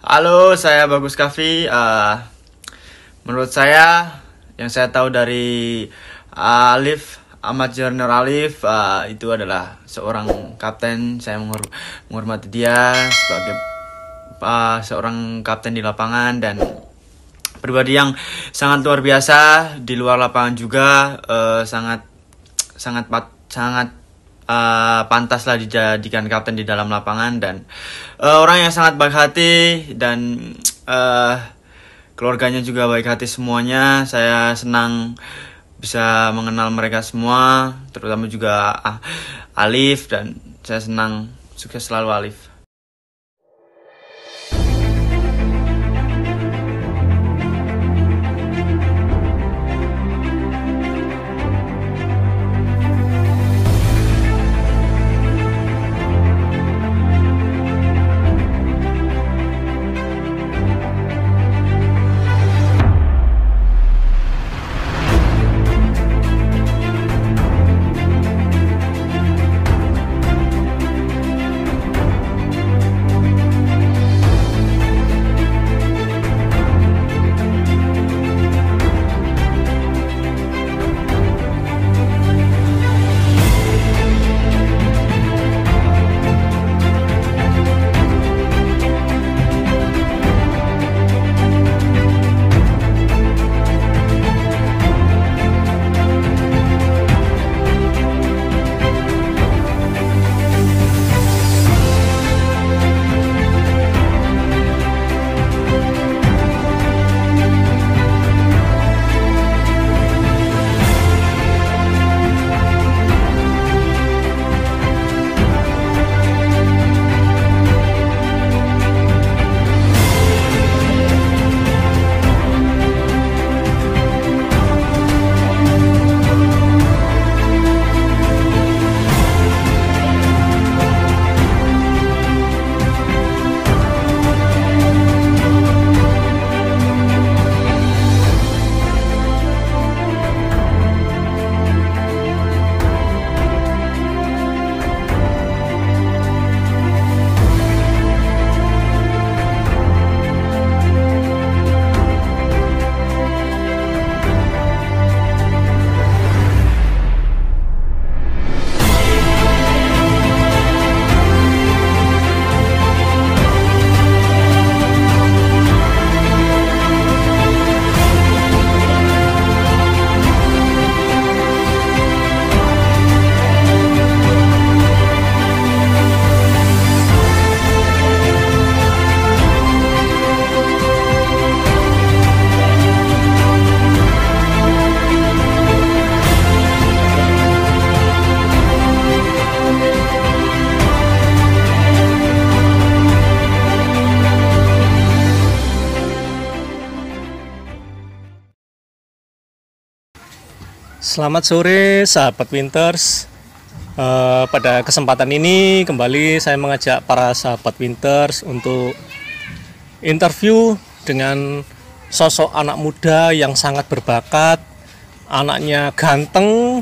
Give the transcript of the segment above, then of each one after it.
Halo, saya Bagus Kafi. Menurut saya, yang saya tahu dari Alif Ahmad Junior Alif, itu adalah seorang kapten. Saya menghormati dia sebagai seorang kapten di lapangan dan pribadi yang sangat luar biasa di luar lapangan juga. Sangat pantaslah dijadikan kapten di dalam lapangan dan orang yang sangat baik hati dan keluarganya juga baik hati semuanya. Saya senang bisa mengenal mereka semua, terutama juga Alif, dan saya senang. Sukses selalu Alif. Selamat sore sahabat Winters. Pada kesempatan ini kembali saya mengajak para sahabat Winters untuk interview dengan sosok anak muda yang sangat berbakat. Anaknya ganteng,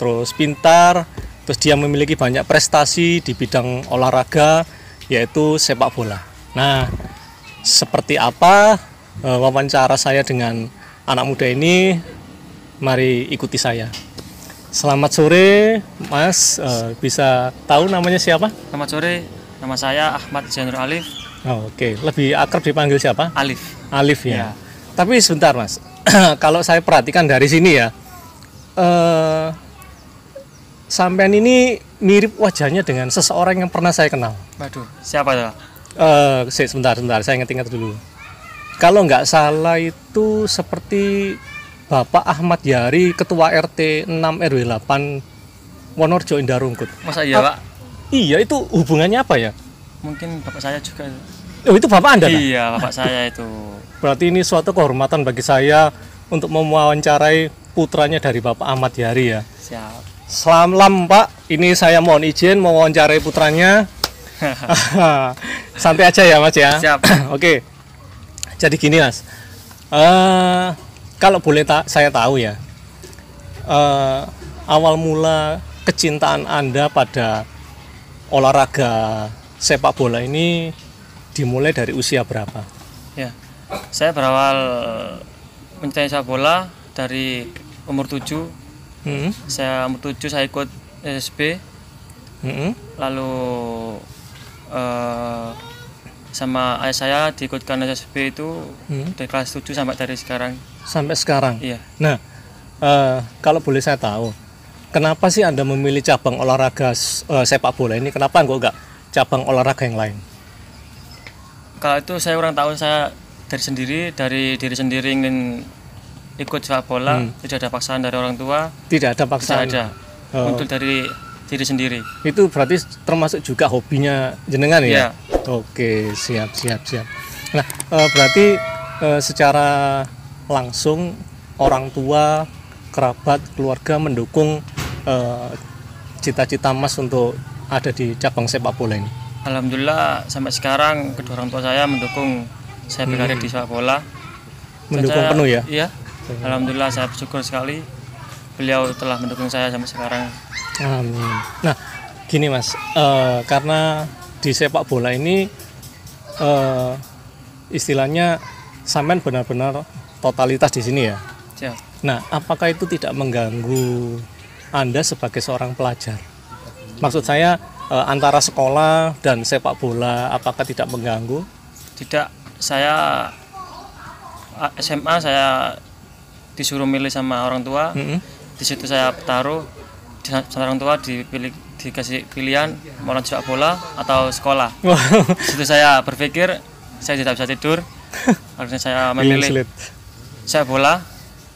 terus pintar, terus dia memiliki banyak prestasi di bidang olahraga, yaitu sepak bola. Nah, seperti apa wawancara saya dengan anak muda ini? Mari ikuti saya. Selamat sore, Mas. Bisa tahu namanya siapa? Selamat sore, nama saya Ahmad Junior Alif. Oke. Lebih akrab dipanggil siapa? Alif. Alif ya. Tapi sebentar, Mas. Kalau saya perhatikan dari sini ya, sampean ini mirip wajahnya dengan seseorang yang pernah saya kenal. Waduh, siapa ya? Sebentar, saya ingat dulu. Kalau nggak salah itu seperti Bapak Ahmad Yari, Ketua RT 6 RW 8 Wonorejo Indah Rungkut. Masa iya, Pak? Iya, itu hubungannya apa ya? Mungkin bapak saya juga. Oh, itu bapak Anda? Iya, bapak saya itu. Berarti ini suatu kehormatan bagi saya untuk mewawancarai putranya dari Bapak Ahmad Yari ya. Siap. Selamat Pak, ini saya mohon izin mewawancarai putranya. Santai aja ya Mas ya. Siap. Oke. Jadi gini Mas. Kalau boleh saya tahu ya, awal mula kecintaan Anda pada olahraga sepak bola ini dimulai dari usia berapa? Ya, saya berawal mencintai sepak bola dari umur 7. Saya umur 7 saya ikut SSB. Lalu sama ayah saya diikutkan SSB itu dari kelas 7 sampai dari sekarang. Sampai sekarang? Iya. Nah, kalau boleh saya tahu, kenapa sih Anda memilih cabang olahraga sepak bola ini? Kenapa enggak cabang olahraga yang lain? Kalau itu saya kurang tahu, saya dari diri sendiri ingin ikut sepak bola, tidak ada paksaan dari orang tua. Tidak ada paksaan? Tidak ada, untuk dari diri sendiri. Itu berarti termasuk juga hobinya jenengan ya? Iya. Oke, siap. Nah, berarti secara langsung orang tua, kerabat, keluarga mendukung cita-cita Mas untuk ada di cabang sepak bola ini? Alhamdulillah sampai sekarang kedua orang tua saya mendukung saya berkarir di sepak bola. Mendukung penuh ya? Iya. Alhamdulillah saya bersyukur sekali beliau telah mendukung saya sampai sekarang. Amin. Nah, gini Mas, karena di sepak bola ini istilahnya sampean benar-benar totalitas di sini ya. Siap. Nah, apakah itu tidak mengganggu Anda sebagai seorang pelajar? Maksud saya antara sekolah dan sepak bola, apakah tidak mengganggu? Tidak, saya SMA saya disuruh milih sama orang tua. Di situ saya bertaruh sama orang tua, dikasih pilihan mau lanjut sepak bola atau sekolah. Di situ saya berpikir saya tidak bisa tidur. Akhirnya saya memilih sepak bola.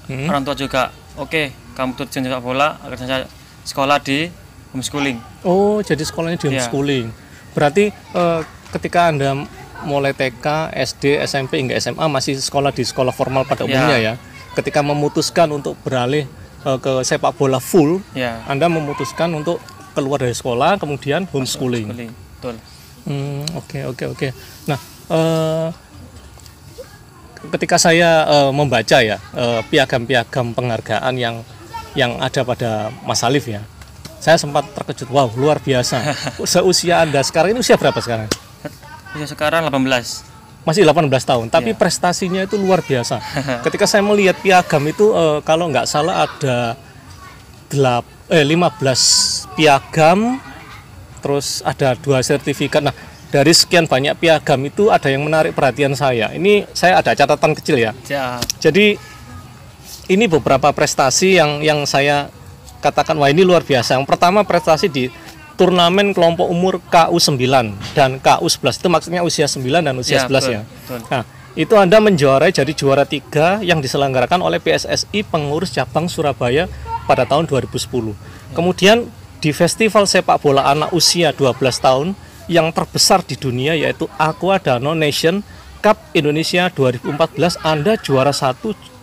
Orang tua juga oke, kamu terjun sepak bola. Akhirnya saya sekolah di homeschooling. Oh, jadi sekolahnya di homeschooling. Berarti ketika Anda mulai TK, SD, SMP hingga SMA masih sekolah di sekolah formal pada umumnya ya. Ketika memutuskan untuk beralih ke sepak bola full, Anda memutuskan untuk keluar dari sekolah kemudian homeschooling. Betul. Oke. Nah, ketika saya membaca ya piagam-piagam penghargaan yang ada pada Mas Alif ya, saya sempat terkejut. Wow, luar biasa. Seusia Anda sekarang ini usia berapa sekarang? Usia sekarang 18. Masih 18 tahun, tapi prestasinya itu luar biasa. Ketika saya melihat piagam itu kalau nggak salah ada 15 piagam, terus ada 2 sertifikat. Nah, dari sekian banyak piagam itu ada yang menarik perhatian saya. Ini saya ada catatan kecil ya. Jadi ini beberapa prestasi yang saya katakan wah ini luar biasa. Yang pertama prestasi di turnamen kelompok umur KU9 dan KU11, itu maksudnya usia 9 dan usia 11 ya. Betul. Nah, itu Anda menjuarai jadi juara 3 yang diselenggarakan oleh PSSI pengurus cabang Surabaya pada tahun 2010. Kemudian di festival sepak bola anak usia 12 tahun yang terbesar di dunia yaitu Aqua Danone Nation Cup Indonesia 2014, Anda juara 1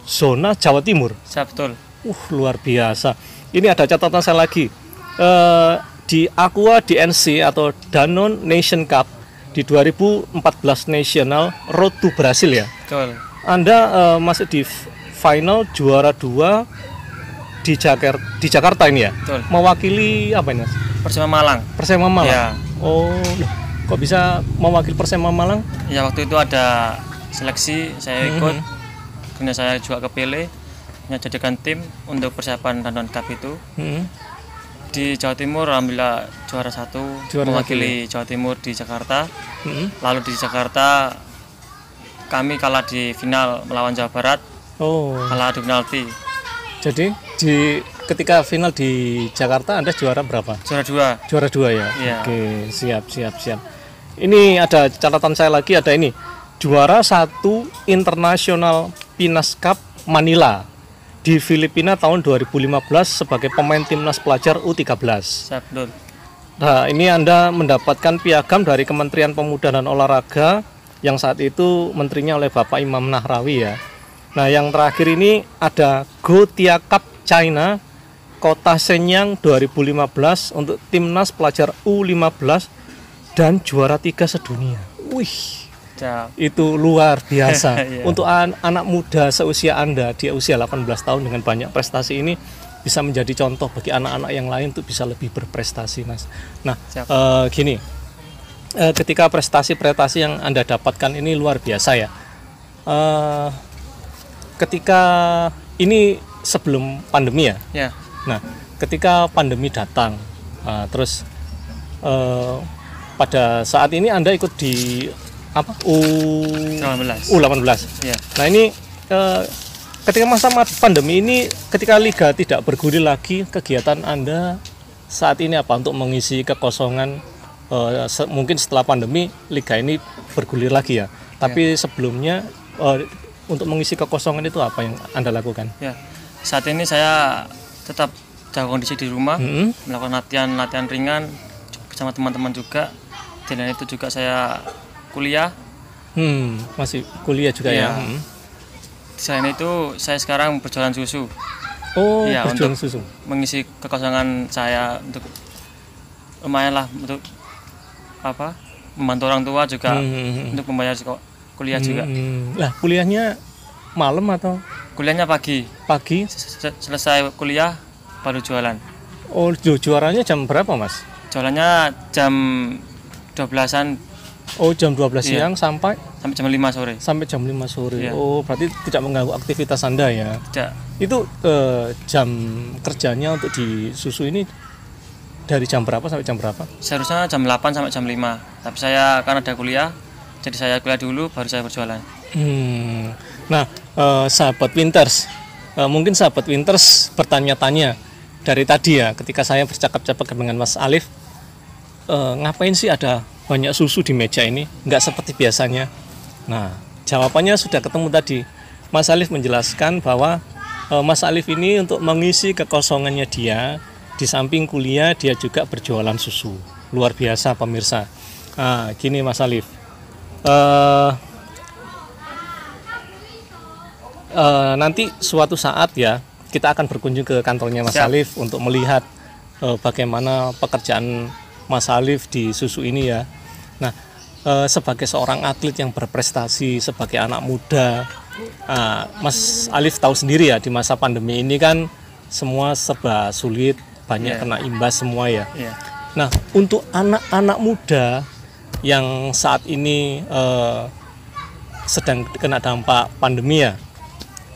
zona Jawa Timur. Betul. Luar biasa. Ini ada catatan saya lagi. Di Aqua DNC atau Danone Nation Cup di 2014 National Road to Brazil ya. Betul. Anda masuk di final juara 2 di Jakarta ini ya. Betul. Mewakili apa ini Mas? Persema Malang. Persema Malang. Ya. Oh, kok bisa mewakili Persema Malang? Ya waktu itu ada seleksi, saya ikut. Kemudian saya juga kepilih menjadikan tim untuk persiapan Danone Cup itu. Di Jawa Timur alhamdulillah juara 1 mewakili Jawa Timur di Jakarta. Lalu di Jakarta kami kalah di final melawan Jawa Barat. Kalah adu penalti. Jadi ketika final di Jakarta Anda juara berapa? Juara 2. Juara 2 ya. Iya. Oke, siap. Ini ada catatan saya lagi, ada ini. Juara 1 International Pinas Cup Manila di Filipina tahun 2015 sebagai pemain timnas pelajar U13. Betul. Nah, ini Anda mendapatkan piagam dari Kementerian Pemuda dan Olahraga yang saat itu menterinya oleh Bapak Imam Nahrawi ya. Nah, yang terakhir ini ada Gotia Cup China Kota Shenyang 2015 untuk timnas pelajar U15 dan juara 3 sedunia. Wih. Itu luar biasa. Untuk anak muda seusia Anda di usia 18 tahun dengan banyak prestasi ini bisa menjadi contoh bagi anak-anak yang lain untuk bisa lebih berprestasi Mas. Nah, gini, ketika prestasi-prestasi yang Anda dapatkan ini luar biasa ya. Ketika ini sebelum pandemi ya. Ya. Nah, ketika pandemi datang, terus pada saat ini Anda ikut di apa? U18. Ya. Nah, ini ketika masa pandemi ini, ketika liga tidak bergulir lagi, kegiatan Anda saat ini apa untuk mengisi kekosongan? Mungkin setelah pandemi liga ini bergulir lagi ya. Tapi sebelumnya untuk mengisi kekosongan itu apa yang Anda lakukan? Ya. Saat ini saya tetap jaga kondisi di rumah, melakukan latihan ringan bersama teman-teman juga. Dan itu juga saya kuliah. Masih kuliah juga ya. Selain itu saya sekarang berjualan susu. Oh, ya, berjualan untuk susu. mengisi kekosongan saya untuk lumayan lah untuk apa? Membantu orang tua juga untuk membayar kuliah juga. Lah, kuliahnya malam atau Kuliahnya pagi. pagi? Selesai kuliah baru jualan. Oh, juaranya jam berapa, Mas? Jualannya jam 12-an Oh, jam 12 siang sampai jam 5 sore. jam 5 sore. Iya. Oh, berarti tidak mengganggu aktivitas Anda ya. Tidak. Itu jam kerjanya untuk di susu ini dari jam berapa sampai jam berapa? Seharusnya jam 8 sampai jam 5. Tapi saya karena ada kuliah, jadi saya kuliah dulu baru saya berjualan. Nah, sahabat Winters, mungkin sahabat Winters bertanya-tanya dari tadi ya, ketika saya bercakap-cakap dengan Mas Alif, ngapain sih ada banyak susu di meja ini, nggak seperti biasanya. Nah, jawabannya sudah ketemu tadi. Mas Alif menjelaskan bahwa Mas Alif ini untuk mengisi kekosongannya dia, di samping kuliah dia juga berjualan susu. Luar biasa pemirsa. Nah, gini Mas Alif, nanti suatu saat ya kita akan berkunjung ke kantornya Mas Siap. Alif untuk melihat bagaimana pekerjaan Mas Alif di susu ini ya. Nah, sebagai seorang atlet yang berprestasi, sebagai anak muda, Mas Alif tahu sendiri ya, di masa pandemi ini kan semua serba sulit, banyak kena imbas semua ya. Nah, untuk anak-anak muda yang saat ini sedang kena dampak pandemi ya,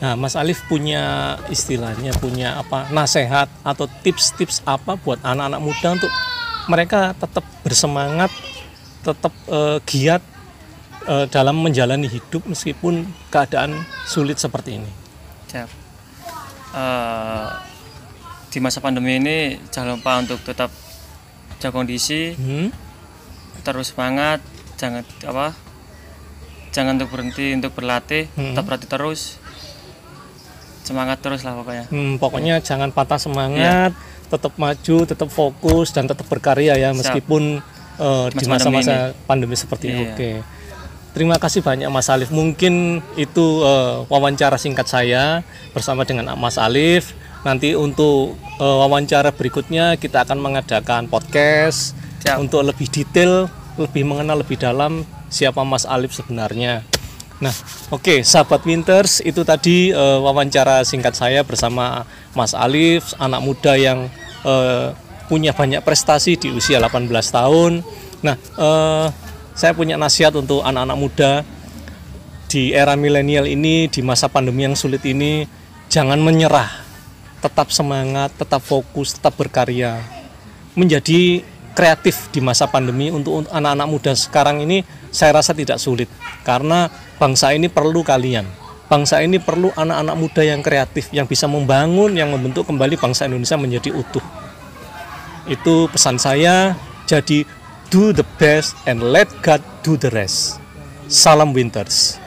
nah Mas Alif punya istilahnya, punya apa, nasihat atau tips-tips apa buat anak-anak muda untuk mereka tetap bersemangat, tetap giat dalam menjalani hidup meskipun keadaan sulit seperti ini. Siap. Di masa pandemi ini jangan lupa untuk tetap jaga kondisi, terus semangat, jangan untuk berhenti untuk berlatih, tetap berlatih terus, semangat terus lah pokoknya. Pokoknya jangan patah semangat, tetap maju, tetap fokus dan tetap berkarya ya meskipun di masa-masa pandemi seperti ini. Oke. Terima kasih banyak Mas Alif. Mungkin itu wawancara singkat saya bersama dengan Mas Alif. Nanti untuk wawancara berikutnya kita akan mengadakan podcast untuk lebih detail, lebih mengenal lebih dalam siapa Mas Alif sebenarnya. Nah, oke, sahabat Winters, itu tadi wawancara singkat saya bersama Mas Alif, anak muda yang punya banyak prestasi di usia 18 tahun. Nah, saya punya nasihat untuk anak-anak muda di era milenial ini, di masa pandemi yang sulit ini, jangan menyerah, tetap semangat, tetap fokus, tetap berkarya, menjadi kreatif di masa pandemi. Untuk anak-anak muda sekarang ini saya rasa tidak sulit, karena bangsa ini perlu kalian. Bangsa ini perlu anak-anak muda yang kreatif, yang bisa membangun, yang membentuk kembali bangsa Indonesia menjadi utuh. Itu pesan saya. Jadi do the best and let God do the rest. Salam Winters.